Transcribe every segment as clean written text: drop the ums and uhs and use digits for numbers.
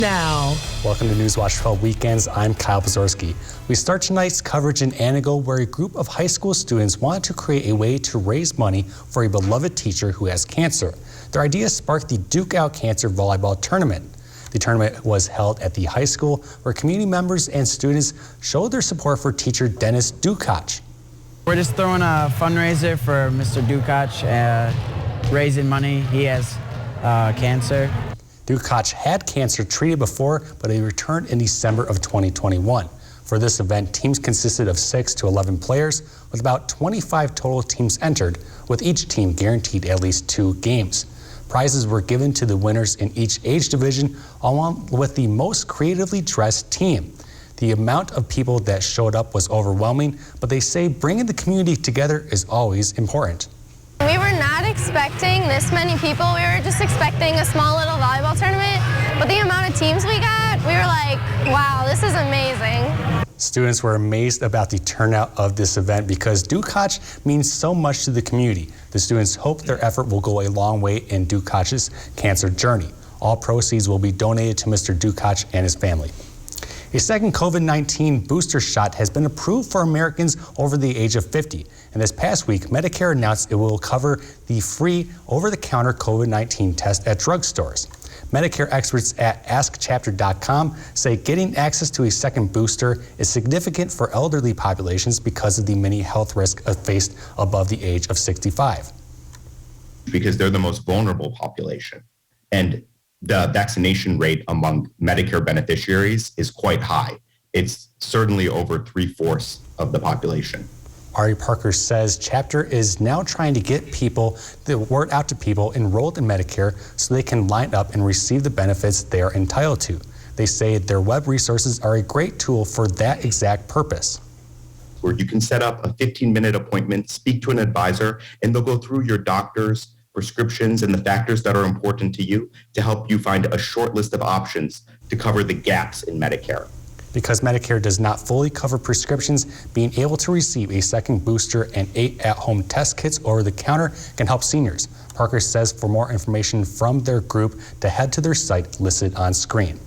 Now. Welcome to Newswatch 12 Weekends. I'm Kyle Pazorski. We start tonight's coverage in Antigo, where a group of high school students wanted to create a way to raise money for a beloved teacher who has cancer. Their idea sparked the Duke Out Cancer Volleyball Tournament. The tournament was held at the high school, where community members and students showed their support for teacher Dennis Dukoch. We're just throwing a fundraiser for Mr. Dukoch, raising money. He has cancer. Dukoch had cancer treated before, but he returned in December of 2021. For this event, teams consisted of 6 to 11 players, with about 25 total teams entered, with each team guaranteed at least 2 games. Prizes were given to the winners in each age division, along with the most creatively dressed team. The amount of people that showed up was overwhelming, but they say bringing the community together is always important. We were not expecting this many people. We were just expecting a small little volleyball tournament, but the amount of teams we got, we were like, wow, this is amazing. Students were amazed about the turnout of this event because Dukoch means so much to the community. The students hope their effort will go a long way in Dukoch's cancer journey. All proceeds will be donated to Mr. Dukoch and his family. A second COVID-19 booster shot has been approved for Americans over the age of 50. And this past week, Medicare announced it will cover the free over-the-counter COVID-19 test at drugstores. Medicare experts at AskChapter.com say getting access to a second booster is significant for elderly populations because of the many health risks faced above the age of 65. Because they're the most vulnerable population. And the vaccination rate among Medicare beneficiaries is quite high. It's certainly over 3/4 of the population. Ari Parker says Chapter is now trying to get the word out to people enrolled in Medicare so they can line up and receive the benefits they are entitled to. They say their web resources are a great tool for that exact purpose. Where you can set up a 15-minute appointment, speak to an advisor, and they'll go through your doctor's prescriptions and the factors that are important to you to help you find a short list of options to cover the gaps in Medicare. Because Medicare does not fully cover prescriptions, being able to receive a second booster and 8 at-home test kits over the counter can help seniors. Parker says for more information from their group to head to their site listed on screen.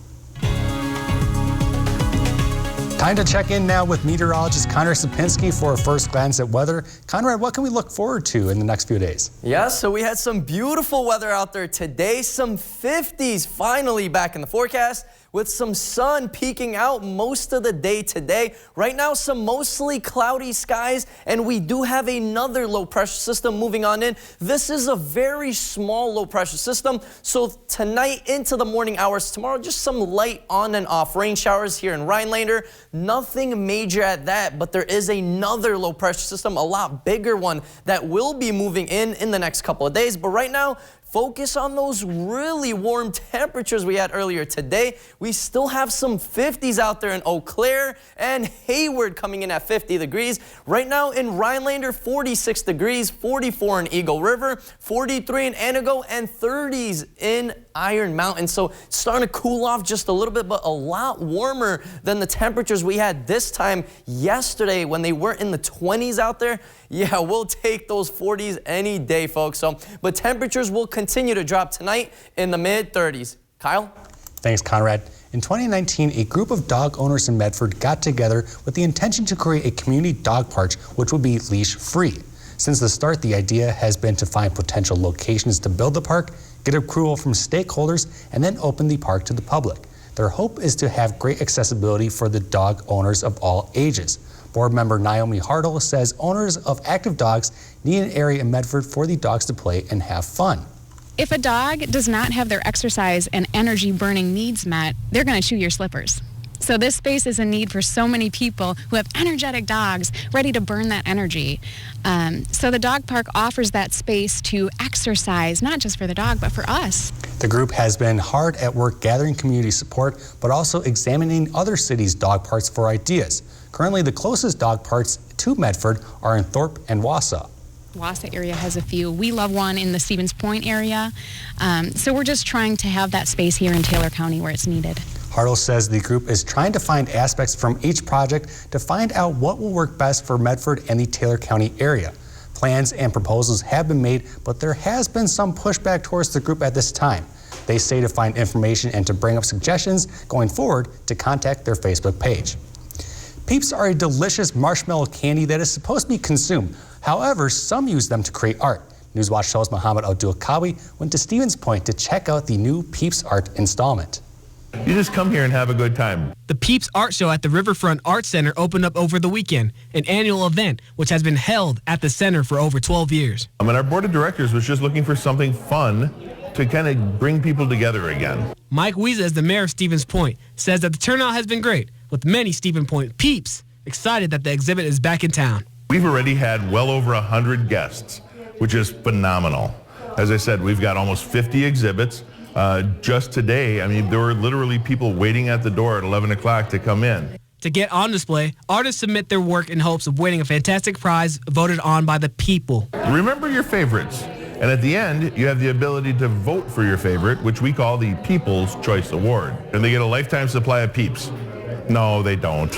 Time to check in now with meteorologist Conrad Sapinski for a first glance at weather. Conrad, what can we look forward to in the next few days? Yeah, so we had some beautiful weather out there today. Some 50s finally back in the forecast, with some sun peeking out most of the day today. Right now, some mostly cloudy skies, and we do have another low pressure system moving on in. This is a very small low pressure system, so tonight into the morning hours, tomorrow, just some light on and off rain showers here in Rhinelander. Nothing major at that, but there is another low pressure system, a lot bigger one, that will be moving in the next couple of days. But right now, focus on those really warm temperatures we had earlier today. We still have some 50s out there in Eau Claire and Hayward coming in at 50 degrees. Right now in Rhinelander, 46 degrees, 44 in Eagle River, 43 in Antigo, and 30s in Iron Mountain. So it's starting to cool off just a little bit, but a lot warmer than the temperatures we had this time yesterday when they were in the 20s out there. Yeah, we'll take those 40s any day, folks. But temperatures will continue to drop tonight in the mid-30s. Kyle? Thanks, Conrad. In 2019, a group of dog owners in Medford got together with the intention to create a community dog park which would be leash-free. Since the start, the idea has been to find potential locations to build the park, get approval from stakeholders, and then open the park to the public. Their hope is to have great accessibility for the dog owners of all ages. Board member Naomi Hartle says owners of active dogs need an area in Medford for the dogs to play and have fun. If a dog does not have their exercise and energy burning needs met, they're going to chew your slippers. So this space is a need for so many people who have energetic dogs ready to burn that energy. So the dog park offers that space to exercise, not just for the dog, but for us. The group has been hard at work gathering community support, but also examining other cities' dog parks for ideas. Currently, the closest dog parks to Medford are in Thorpe and Wausau. Wausau area has a few. We love one in the Stevens Point area. So we're just trying to have that space here in Taylor County where it's needed. Hartle says the group is trying to find aspects from each project to find out what will work best for Medford and the Taylor County area. Plans and proposals have been made, but there has been some pushback towards the group at this time. They say to find information and to bring up suggestions going forward to contact their Facebook page. Peeps are a delicious marshmallow candy that is supposed to be consumed. However, some use them to create art. Newswatch host Muhammad Abdul-Kawi went to Stevens Point to check out the new Peeps art installment. You just come here and have a good time. The Peeps Art Show at the Riverfront Art Center opened up over the weekend, an annual event which has been held at the center for over 12 years. And our board of directors was just looking for something fun to kind of bring people together again. Mike Wiesa, as the mayor of Stevens Point, says that the turnout has been great, with many Stevens Point Peeps excited that the exhibit is back in town. We've already had well over 100 guests, which is phenomenal. As I said, we've got almost 50 exhibits. Just today, I mean, there were literally people waiting at the door at 11 o'clock to come in. To get on display, artists submit their work in hopes of winning a fantastic prize voted on by the people. Remember your favorites. And at the end, you have the ability to vote for your favorite, which we call the People's Choice Award. And they get a lifetime supply of Peeps. No, they don't.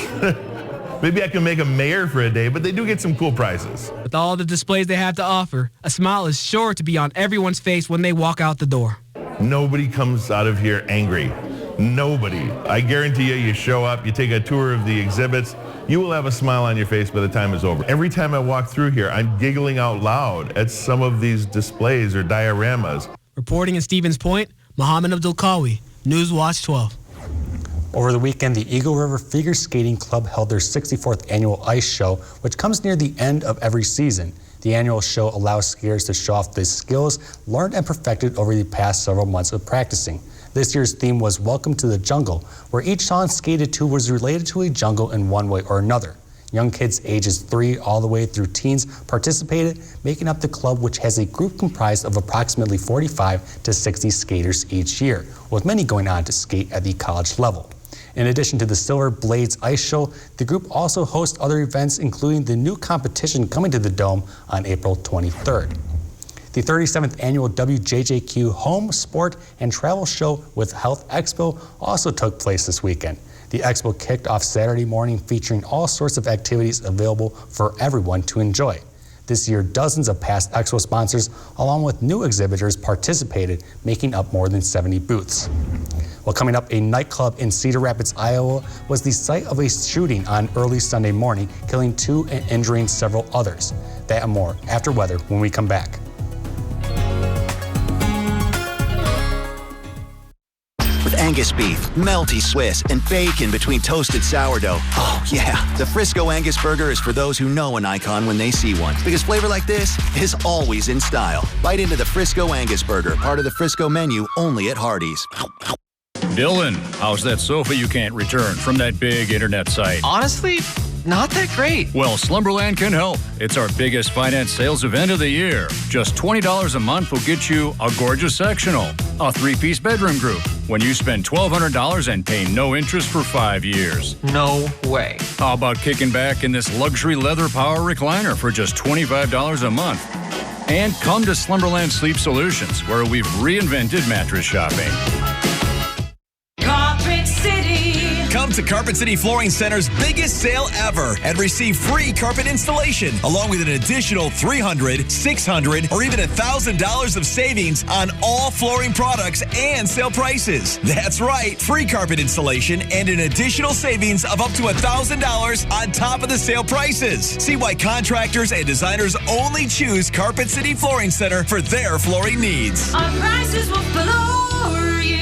Maybe I can make a mayor for a day, but they do get some cool prizes. With all the displays they have to offer, a smile is sure to be on everyone's face when they walk out the door. Nobody comes out of here angry. Nobody. I guarantee you show up, you take a tour of the exhibits, you will have a smile on your face by the time it's over. Every time I walk through here, I'm giggling out loud at some of these displays or dioramas. Reporting in Stevens Point, Muhammad Abdul-Kawi, Newswatch 12. Over the weekend, the Eagle River Figure Skating Club held their 64th annual ice show, which comes near the end of every season. The annual show allows skiers to show off the skills learned and perfected over the past several months of practicing. This year's theme was Welcome to the Jungle, where each song skated to was related to a jungle in one way or another. Young kids ages 3 all the way through teens participated, making up the club, which has a group comprised of approximately 45 to 60 skaters each year, with many going on to skate at the college level. In addition to the Silver Blades Ice Show, the group also hosts other events, including the new competition coming to the Dome on April 23rd. The 37th annual WJJQ Home, Sport, and Travel Show with Health Expo also took place this weekend. The expo kicked off Saturday morning, featuring all sorts of activities available for everyone to enjoy. This year, dozens of past expo sponsors, along with new exhibitors, participated, making up more than 70 booths. Well, coming up, a nightclub in Cedar Rapids, Iowa, was the site of a shooting on early Sunday morning, killing 2 and injuring several others. That and more after weather when we come back. With Angus beef, melty Swiss, and bacon between toasted sourdough. Oh, yeah. The Frisco Angus Burger is for those who know an icon when they see one. Because flavor like this is always in style. Bite into the Frisco Angus Burger, part of the Frisco menu only at Hardee's. Dylan, how's that sofa you can't return from that big internet site? Honestly, not that great. Well, Slumberland can help. It's our biggest finance sales event of the year. Just $20 a month will get you a gorgeous sectional, a 3-piece bedroom group, when you spend $1,200 and pay no interest for 5 years. No way. How about kicking back in this luxury leather power recliner for just $25 a month? And come to Slumberland Sleep Solutions, where we've reinvented mattress shopping. Carpet City. Come to Carpet City Flooring Center's biggest sale ever and receive free carpet installation, along with an additional $300, $600, or even $1,000 of savings on all flooring products and sale prices. That's right, free carpet installation and an additional savings of up to $1,000 on top of the sale prices. See why contractors and designers only choose Carpet City Flooring Center for their flooring needs. Our prices will floor you.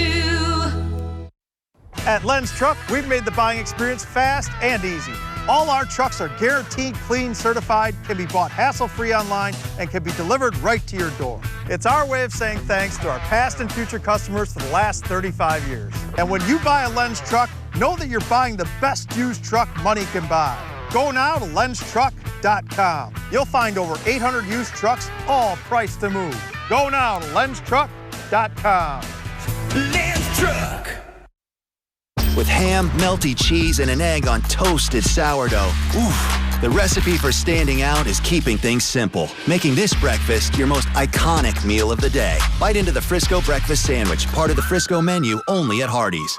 At Len's Truck, we've made the buying experience fast and easy. All our trucks are guaranteed clean, certified, can be bought hassle-free online, and can be delivered right to your door. It's our way of saying thanks to our past and future customers for the last 35 years. And when you buy a Len's Truck, know that you're buying the best used truck money can buy. Go now to lenstruck.com. You'll find over 800 used trucks, all priced to move. Go now to lenstruck.com. Len's Truck. With ham, melty cheese, and an egg on toasted sourdough. Oof. The recipe for standing out is keeping things simple, making this breakfast your most iconic meal of the day. Bite into the Frisco Breakfast Sandwich, part of the Frisco menu only at Hardee's.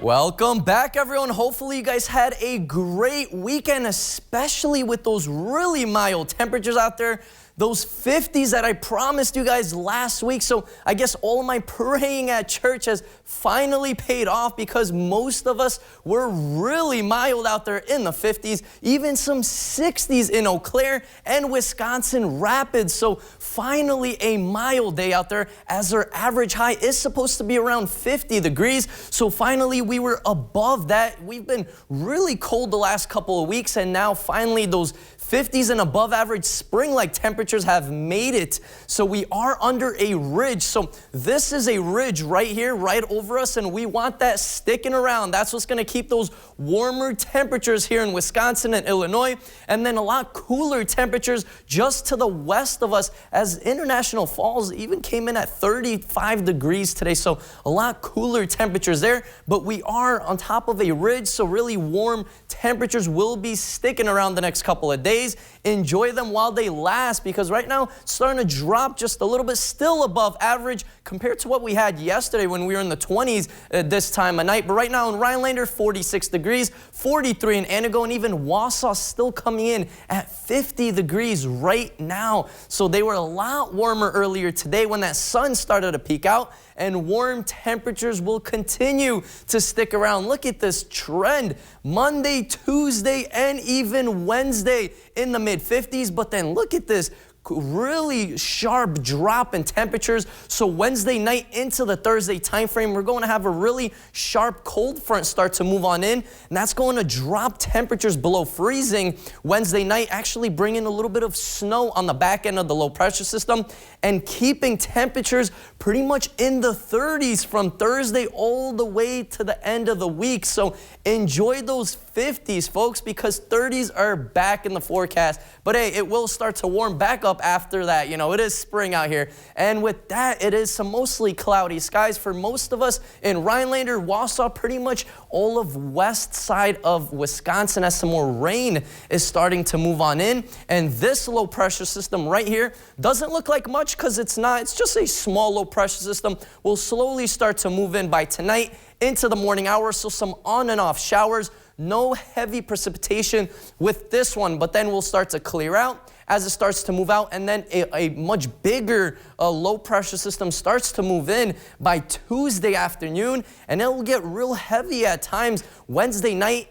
Welcome back, everyone. Hopefully you guys had a great weekend, especially with those really mild temperatures out there. Those 50s that I promised you guys last week. So I guess all of my praying at church has finally paid off because most of us were really mild out there in the 50s, even some 60s in Eau Claire and Wisconsin Rapids. So finally a mild day out there as our average high is supposed to be around 50 degrees. So finally we were above that. We've been really cold the last couple of weeks, and now finally those 50s and above average spring-like temperatures have made it. So we are under a ridge. So this is a ridge right here, right over us, and we want that sticking around. That's what's going to keep those warmer temperatures here in Wisconsin and Illinois, and then a lot cooler temperatures just to the west of us, as International Falls even came in at 35 degrees today. So a lot cooler temperatures there, but we are on top of a ridge, so really warm temperatures will be sticking around the next couple of days. Enjoy them while they last, because right now it's starting to drop just a little bit, still above average compared to what we had yesterday when we were in the 20s this time of night. But right now in Rhinelander, 46 degrees, 43 in Anago, and even Wausau still coming in at 50 degrees right now. So they were a lot warmer earlier today when that sun started to peek out, and warm temperatures will continue to stick around. Look at this trend. Monday, Tuesday, and even Wednesday in the mid-50s, but then look at this really sharp drop in temperatures. So Wednesday night into the Thursday time frame, we're going to have a really sharp cold front start to move on in, and that's going to drop temperatures below freezing Wednesday night, actually bringing a little bit of snow on the back end of the low pressure system and keeping temperatures pretty much in the 30s from Thursday all the way to the end of the week. So enjoy those 50s, folks, because 30s are back in the forecast. But hey, it will start to warm back up after that. You know, it is spring out here. And with that, it is some mostly cloudy skies for most of us in Rhinelander, Wausau, pretty much all of west side of Wisconsin, as some more rain is starting to move on in. And this low pressure system right here doesn't look like much because it's not. It's just a small low pressure system. Will slowly start to move in by tonight into the morning hours. So some on and off showers. No heavy precipitation with this one, but then we'll start to clear out as it starts to move out, and then a much bigger low pressure system starts to move in by Tuesday afternoon, and it will get real heavy at times Wednesday night,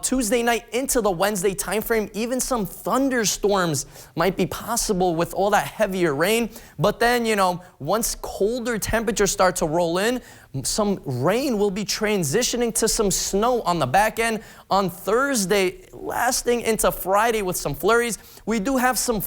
Tuesday night into the Wednesday timeframe. Even some thunderstorms might be possible with all that heavier rain. But then, you know, once colder temperatures start to roll in, some rain will be transitioning to some snow on the back end on Thursday, lasting into Friday with some flurries. We do have some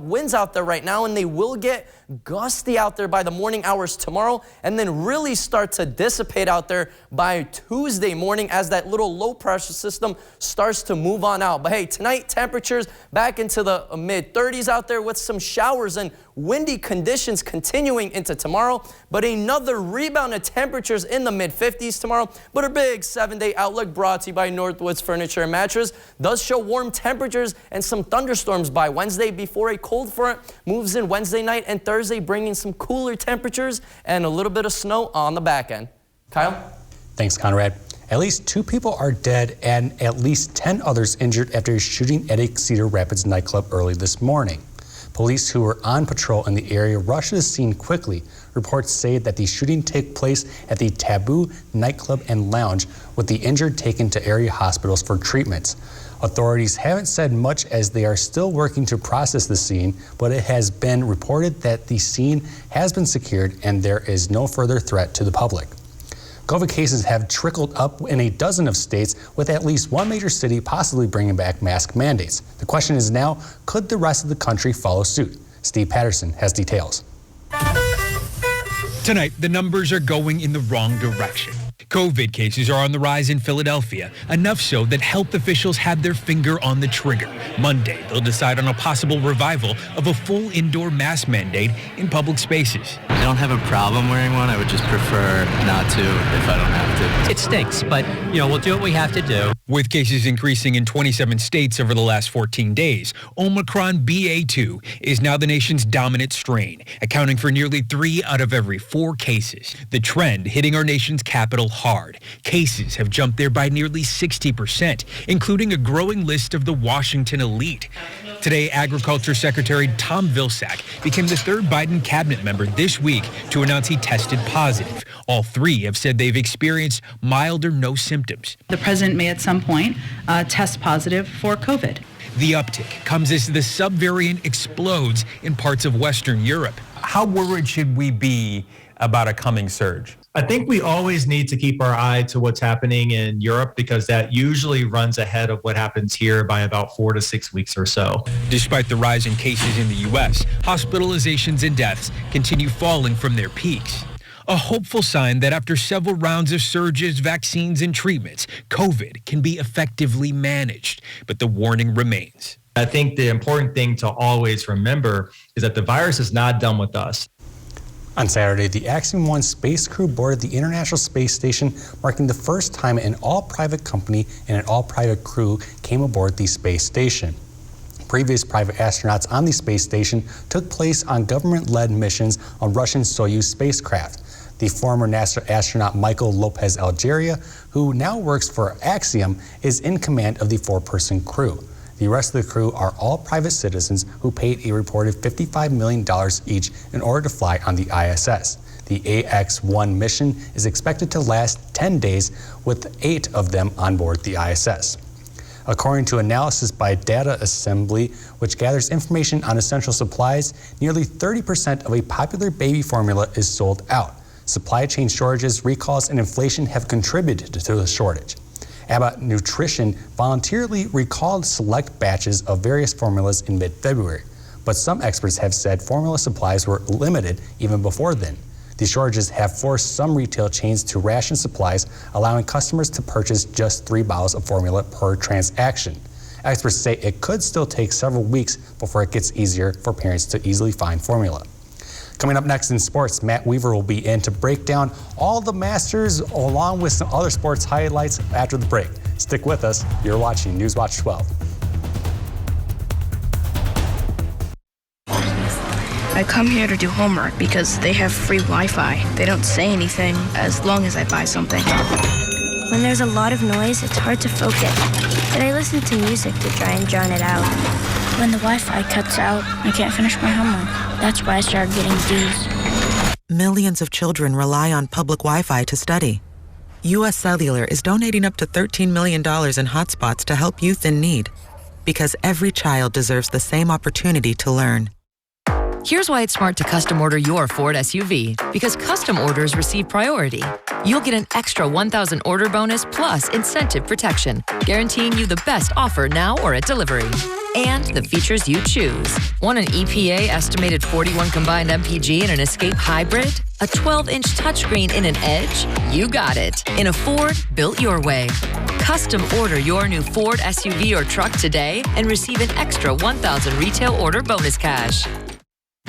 winds out there right now, and they will get gusty out there by the morning hours tomorrow, and then really start to dissipate out there by Tuesday morning as that little low pressure system starts to move on out. But hey, tonight temperatures back into the mid 30s out there with some showers and windy conditions continuing into tomorrow, but another rebound of temperatures in the mid-50s tomorrow. But our big 7-day outlook brought to you by Northwoods Furniture and Mattress does show warm temperatures and some thunderstorms by Wednesday before a cold front moves in Wednesday night and Thursday, bringing some cooler temperatures and a little bit of snow on the back end. Kyle? Thanks, Conrad. At least 2 people are dead and at least 10 others injured after a shooting at a Cedar Rapids nightclub early this morning. Police who were on patrol in the area rushed to the scene quickly. Reports say that the shooting took place at the Taboo nightclub and lounge, with the injured taken to area hospitals for treatments. Authorities haven't said much as they are still working to process the scene, but it has been reported that the scene has been secured and there is no further threat to the public. COVID cases have trickled up in a dozen of states, with at least one major city possibly bringing back mask mandates. The question is now, could the rest of the country follow suit? Steve Patterson has details. Tonight, the numbers are going in the wrong direction. COVID cases are on the rise in Philadelphia, enough so that health officials had their finger on the trigger. Monday, they'll decide on a possible revival of a full indoor mask mandate in public spaces. Now, don't have a problem wearing one. I would just prefer not to if I don't have to. It stinks, but, we'll do what we have to do. With cases increasing in 27 states over the last 14 days, Omicron BA2 is now the nation's dominant strain, accounting for nearly 3 out of every 4 cases. The trend hitting our nation's capital hard. Cases have jumped there by nearly 60%, including a growing list of the Washington elite. Today, Agriculture Secretary Tom Vilsack became the 3rd Biden cabinet member this week to announce he tested positive. All 3 have said they've experienced mild or no symptoms. The president may at some point test positive for COVID. The uptick comes as the subvariant explodes in parts of Western Europe. How worried should we be about a coming surge? I think we always need to keep our eye to what's happening in Europe because that usually runs ahead of what happens here by about 4 to 6 weeks or so. Despite the rise in cases in the U.S., hospitalizations and deaths continue falling from their peaks. A hopeful sign that after several rounds of surges, vaccines, and treatments, COVID can be effectively managed. But the warning remains. I think the important thing to always remember is that the virus is not done with us. On Saturday, the Axiom 1 space crew boarded the International Space Station, marking the first time an all-private company and an all-private crew came aboard the space station. Previous private astronauts on the space station took place on government-led missions on Russian Soyuz spacecraft. The former NASA astronaut Michael Lopez Algeria, who now works for Axiom, is in command of the 4-person crew. The rest of the crew are all private citizens who paid a reported $55 million each in order to fly on the ISS. The AX-1 mission is expected to last 10 days, with 8 of them on board the ISS. According to analysis by Data Assembly, which gathers information on essential supplies, nearly 30% of a popular baby formula is sold out. Supply chain shortages, recalls, and inflation have contributed to the shortage. Abbott Nutrition voluntarily recalled select batches of various formulas in mid-February, but some experts have said formula supplies were limited even before then. The shortages have forced some retail chains to ration supplies, allowing customers to purchase just 3 bottles of formula per transaction. Experts say it could still take several weeks before it gets easier for parents to easily find formula. Coming up next in sports, Matt Weaver will be in to break down all the Masters along with some other sports highlights after the break. Stick with us. You're watching Newswatch 12. I come here to do homework because they have free Wi-Fi. They don't say anything as long as I buy something. When there's a lot of noise, it's hard to focus. But I listen to music to try and drown it out. When the Wi-Fi cuts out, I can't finish my homework. That's why I started getting D's. Millions of children rely on public Wi-Fi to study. U.S. Cellular is donating up to $13 million in hotspots to help youth in need. Because every child deserves the same opportunity to learn. Here's why it's smart to custom order your Ford SUV. Because custom orders receive priority. You'll get an extra 1,000 order bonus plus incentive protection, guaranteeing you the best offer now or at delivery. And the features you choose. Want an EPA estimated 41 combined MPG in an Escape Hybrid? A 12-inch touchscreen in an Edge? You got it. In a Ford built your way. Custom order your new Ford SUV or truck today and receive an extra 1,000 retail order bonus cash.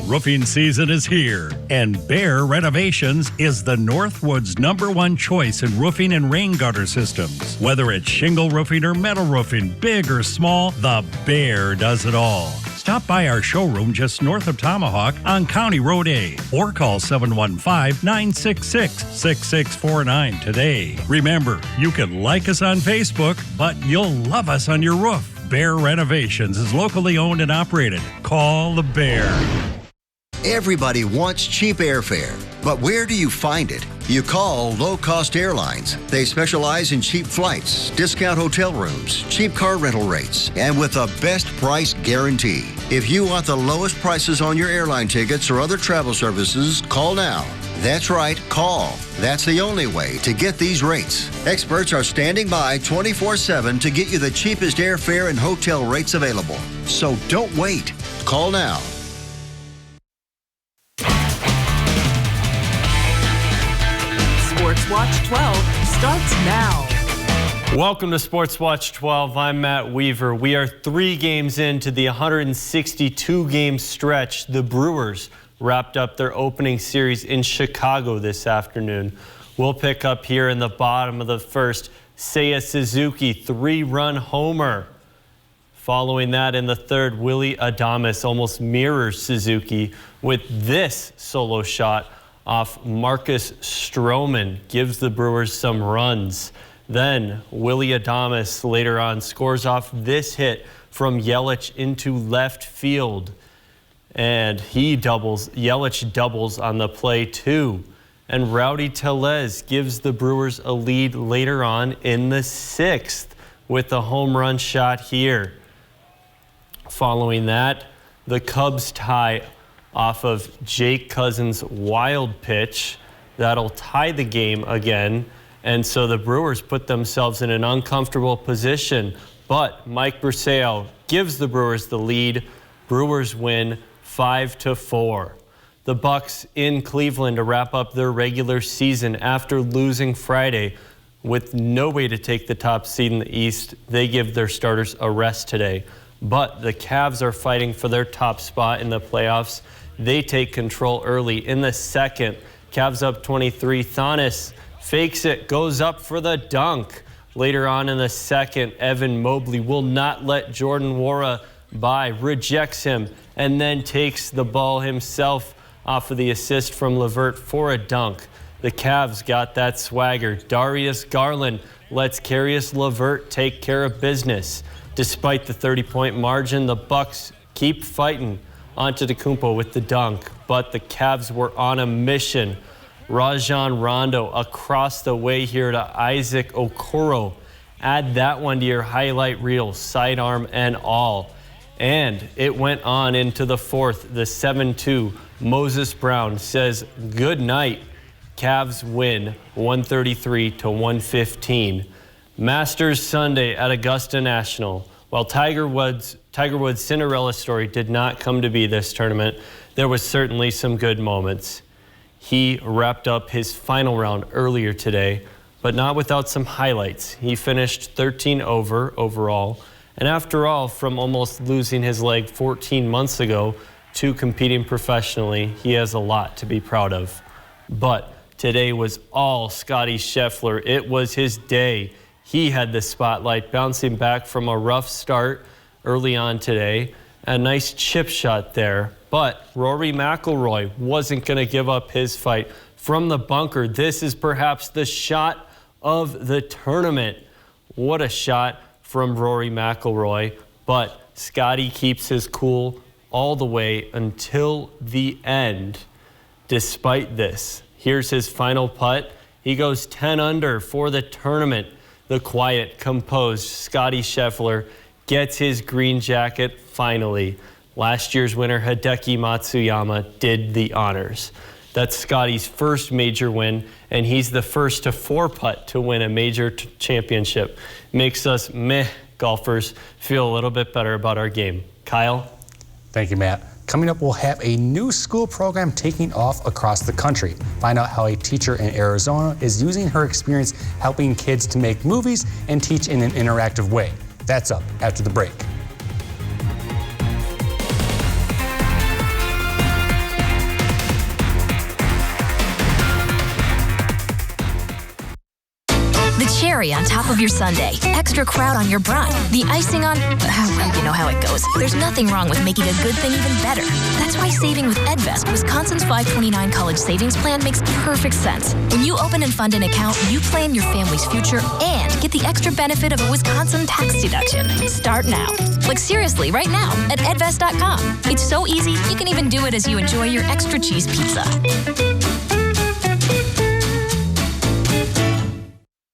Roofing season is here, and Bear Renovations is the Northwood's #1 choice in roofing and rain gutter systems. Whether it's shingle roofing or metal roofing, big or small, the Bear does it all. Stop by our showroom just north of Tomahawk on County Road A or call 715-966-6649 today. Remember, you can like us on Facebook, but you'll love us on your roof. Bear Renovations is locally owned and operated. Call the Bear. Everybody wants cheap airfare, but where do you find it? You call Low Cost Airlines. They specialize in cheap flights, discount hotel rooms, cheap car rental rates, and with a best price guarantee. If you want the lowest prices on your airline tickets or other travel services, call now. That's right, call. That's the only way to get these rates. Experts are standing by 24/7 to get you the cheapest airfare and hotel rates available. So don't wait. Call now. Sports Watch 12 starts now. Welcome to Sports Watch 12. I'm Matt Weaver. We are 3 games into the 162-game stretch the Brewers wrapped up their opening series in Chicago this afternoon. We'll pick up here in the bottom of the first. Seiya Suzuki, 3-run homer. Following that in the third, Willie Adames almost mirrors Suzuki with this solo shot off Marcus Stroman, gives the Brewers some runs. Then Willie Adames later on scores off this hit from Yelich into left field. And Yelich doubles on the play too. And Rowdy Tellez gives the Brewers a lead later on in the 6th with a home run shot here. Following that, the Cubs tie off of Jake Cousins' wild pitch. That'll tie the game again. And so the Brewers put themselves in an uncomfortable position. But Mike Bruseo gives the Brewers the lead. Brewers win 5-4. The Bucks in Cleveland to wrap up their regular season after losing Friday. With no way to take the top seed in the East, they give their starters a rest today. But the Cavs are fighting for their top spot in the playoffs. They take control early in the 2nd. Cavs up 23. Thomas fakes it, goes up for the dunk. Later on in the 2nd, Evan Mobley will not let Jordan Nwora by, rejects him, and then takes the ball himself off of the assist from LeVert for a dunk. The Cavs got that swagger. Darius Garland lets Caris LeVert take care of business. Despite the 30-point margin, the Bucks keep fighting. Antetokounmpo with the dunk, but the Cavs were on a mission. Rajon Rondo across the way here to Isaac Okoro. Add that one to your highlight reel, sidearm and all. And it went on into the 4th, the 7-2. Moses Brown says good night. Cavs win 133-115. Masters Sunday at Augusta National. While Tiger Woods' Cinderella story did not come to be this tournament, there was certainly some good moments. He wrapped up his final round earlier today, but not without some highlights. He finished 13 over overall, and after all, from almost losing his leg 14 months ago to competing professionally, he has a lot to be proud of. But today was all Scotty Scheffler. It was his day. He had the spotlight, bouncing back from a rough start early on today. A nice chip shot there, but Rory McIlroy wasn't going to give up his fight from the bunker. This is perhaps the shot of the tournament. What a shot from Rory McIlroy, but Scotty keeps his cool all the way until the end. Despite this, here's his final putt. He goes 10 under for the tournament. The quiet, composed Scotty Scheffler gets his green jacket finally. Last year's winner, Hideki Matsuyama, did the honors. That's Scotty's first major win, and he's the first to 4-putt to win a major championship. Makes us meh golfers feel a little bit better about our game. Kyle? Thank you, Matt. Coming up, we'll have a new school program taking off across the country. Find out how a teacher in Arizona is using her experience helping kids to make movies and teach in an interactive way. That's up after the break. The cherry on top of your sundae, extra crowd on your brine, the icing on, well, you know how it goes. There's nothing wrong with making a good thing even better. That's why saving with EdVest, Wisconsin's 529 college savings plan, makes perfect sense. When you open and fund an account, you plan your family's future and get the extra benefit of a Wisconsin tax deduction. Start now. Like seriously, right now at edvest.com. It's so easy, you can even do it as you enjoy your extra cheese pizza.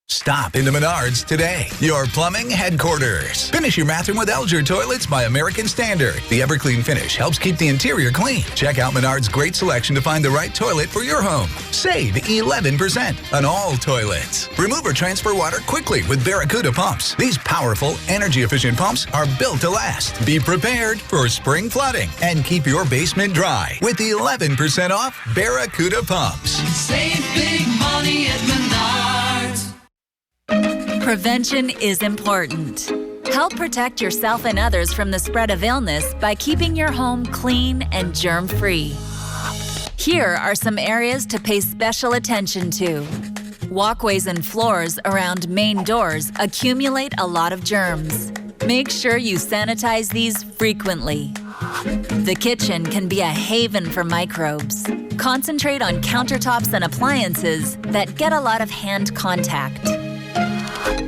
Stop into Menards today. Your plumbing headquarters. Finish your bathroom with Elger Toilets by American Standard. The Everclean finish helps keep the interior clean. Check out Menards' great selection to find the right toilet for your home. Save 11% on all toilets. Remove or transfer water quickly with Barracuda pumps. These powerful, energy-efficient pumps are built to last. Be prepared for spring flooding and keep your basement dry with the 11% off Barracuda pumps. Save big money at Menards. Prevention is important. Help protect yourself and others from the spread of illness by keeping your home clean and germ-free. Here are some areas to pay special attention to. Walkways and floors around main doors accumulate a lot of germs. Make sure you sanitize these frequently. The kitchen can be a haven for microbes. Concentrate on countertops and appliances that get a lot of hand contact.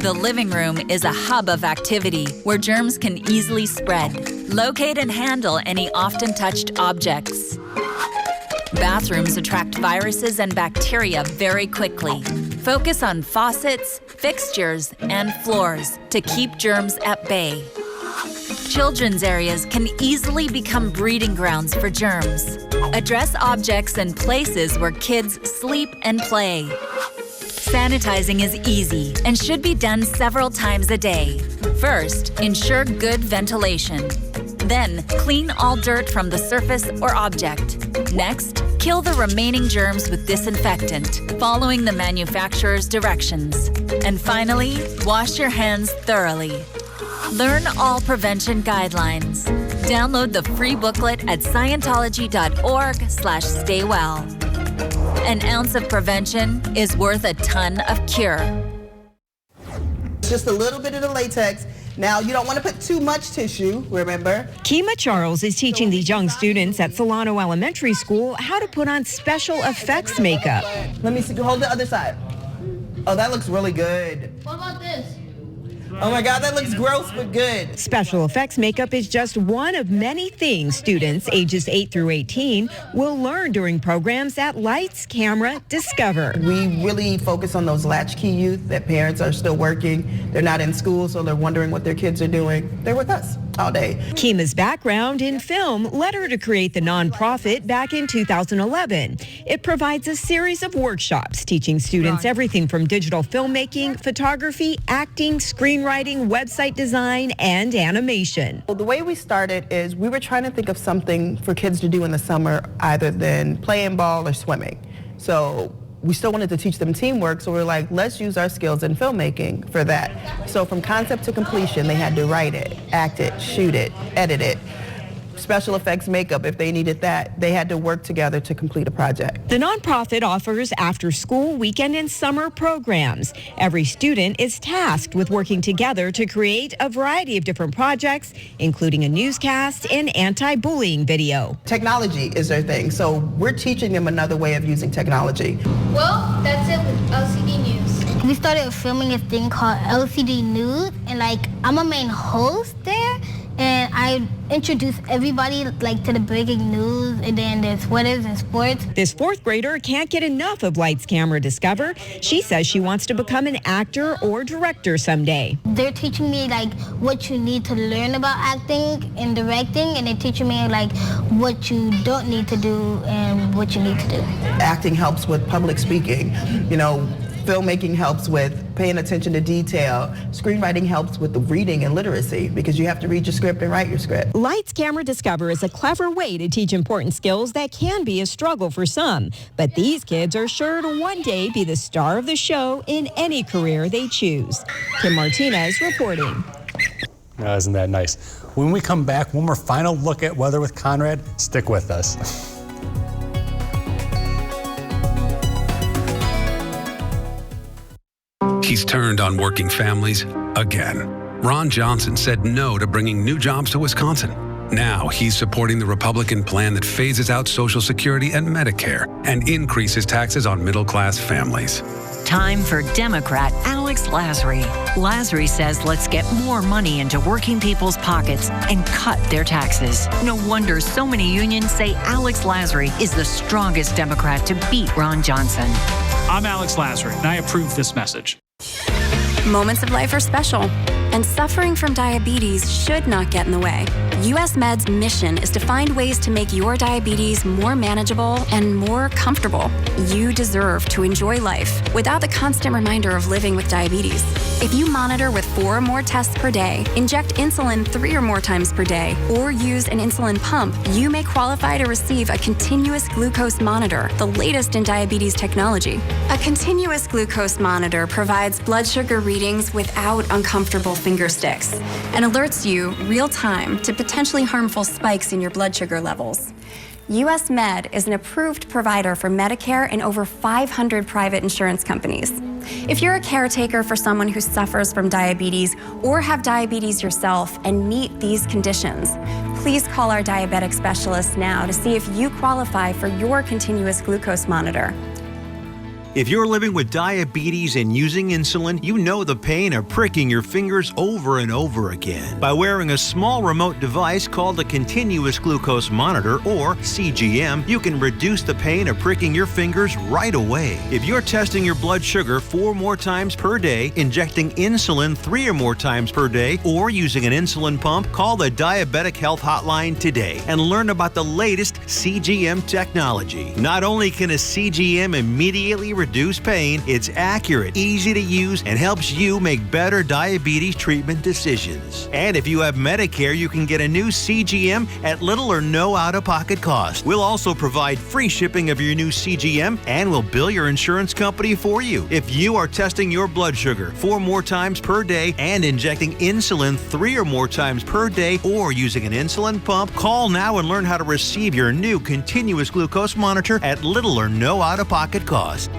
The living room is a hub of activity where germs can easily spread. Locate and handle any often touched objects. Bathrooms attract viruses and bacteria very quickly. Focus on faucets, fixtures, and floors to keep germs at bay. Children's areas can easily become breeding grounds for germs. Address objects and places where kids sleep and play. Sanitizing is easy and should be done several times a day. First, ensure good ventilation. Then, clean all dirt from the surface or object. Next, kill the remaining germs with disinfectant, following the manufacturer's directions. And finally, wash your hands thoroughly. Learn all prevention guidelines. Download the free booklet at scientology.org/staywell. An ounce of prevention is worth a ton of cure. Just a little bit of the latex. Now, you don't want to put too much tissue, remember? Kima Charles is teaching these young students at Solano Elementary School how to put on special effects makeup. Let me see, hold the other side. Oh, that looks really good. What about this? Oh my God, that looks gross but good. Special effects makeup is just one of many things students ages 8 through 18 will learn during programs at Lights, Camera, Discover. We really focus on those latchkey youth that parents are still working. They're not in school, so they're wondering what their kids are doing. They're with us all day. Kima's background in film led her to create the nonprofit back in 2011. It provides a series of workshops teaching students everything from digital filmmaking, photography, acting, screenwriting, website design, and animation. Well, the way we started is we were trying to think of something for kids to do in the summer other than playing ball or swimming. So we still wanted to teach them teamwork, so we were like, let's use our skills in filmmaking for that. So from concept to completion, they had to write it, act it, shoot it, edit it. Special effects makeup, if they needed that, they had to work together to complete a project. The nonprofit offers after-school, weekend, and summer programs. Every student is tasked with working together to create a variety of different projects, including a newscast and anti-bullying video. Technology is their thing, so we're teaching them another way of using technology. Well, that's it with LCD News. We started filming a thing called LCD News, and I'm a main host there. And I introduce everybody to the breaking news, and then there's weathers and sports. This fourth grader can't get enough of Lights, Camera, Discover. She says she wants to become an actor or director someday. They're teaching me what you need to learn about acting and directing, and they're teaching me what you don't need to do and what you need to do. Acting helps with public speaking. Filmmaking helps with paying attention to detail. Screenwriting helps with the reading and literacy because you have to read your script and write your script. Lights, Camera, Discover is a clever way to teach important skills that can be a struggle for some. But these kids are sure to one day be the star of the show in any career they choose. Kim Martinez reporting. Oh, isn't that nice? When we come back, one more final look at weather with Conrad. Stick with us. He's turned on working families again. Ron Johnson said no to bringing new jobs to Wisconsin. Now he's supporting the Republican plan that phases out Social Security and Medicare and increases taxes on middle-class families. Time for Democrat Alex Lasry. Lasry says let's get more money into working people's pockets and cut their taxes. No wonder so many unions say Alex Lasry is the strongest Democrat to beat Ron Johnson. I'm Alex Lasry, and I approve this message. Moments of life are special, and suffering from diabetes should not get in the way. US Med's mission is to find ways to make your diabetes more manageable and more comfortable. You deserve to enjoy life without the constant reminder of living with diabetes. If you monitor with 4 or more tests per day, inject insulin 3 or more times per day, or use an insulin pump, you may qualify to receive a continuous glucose monitor, the latest in diabetes technology. A continuous glucose monitor provides blood sugar readings without uncomfortable finger sticks and alerts you real time to potential potentially harmful spikes in your blood sugar levels. US Med is an approved provider for Medicare and over 500 private insurance companies. If you're a caretaker for someone who suffers from diabetes or have diabetes yourself and meet these conditions, please call our diabetic specialist now to see if you qualify for your continuous glucose monitor. If you're living with diabetes and using insulin, you know the pain of pricking your fingers over and over again. By wearing a small remote device called a continuous glucose monitor, or CGM, you can reduce the pain of pricking your fingers right away. If you're testing your blood sugar 4 more times per day, injecting insulin 3 or more times per day, or using an insulin pump, call the Diabetic Health Hotline today and learn about the latest CGM technology. Not only can a CGM immediately reduce pain, it's accurate, easy to use, and helps you make better diabetes treatment decisions. And if you have Medicare, you can get a new CGM at little or no out-of-pocket cost. We'll also provide free shipping of your new CGM, and we'll bill your insurance company for you. If you are testing your blood sugar 4 more times per day and injecting insulin 3 or more times per day, or using an insulin pump, call now and learn how to receive your new continuous glucose monitor at little or no out-of-pocket cost.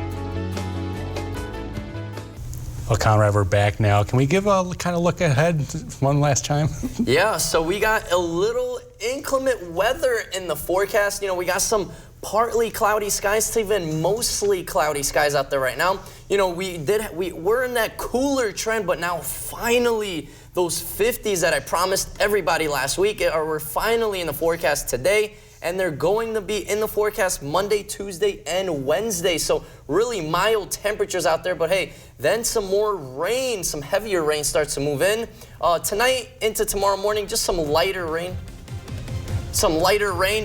Well, Conrad, we're back now. Can we give a kind of look ahead one last time? Yeah, so we got a little inclement weather in the forecast. You know, we got some partly cloudy skies to even mostly cloudy skies out there right now. You know, we're in that cooler trend, but now finally those 50s that I promised everybody last week we're finally in the forecast today. And they're going to be in the forecast Monday, Tuesday, and Wednesday. So really mild temperatures out there. But hey, then some more rain, some heavier rain starts to move in. Tonight into tomorrow morning, just some lighter rain.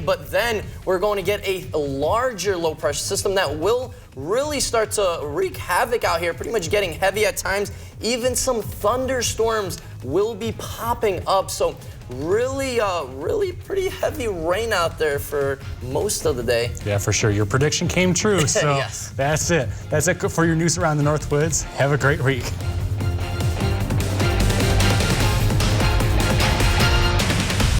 But then we're going to get a larger low pressure system that will really start to wreak havoc out here, pretty much getting heavy at times. Even some thunderstorms will be popping up. So really pretty heavy rain out there for most of the day. Yeah, for sure. Your prediction came true. So yes. That's it. That's it for your news around the Northwoods. Have a great week.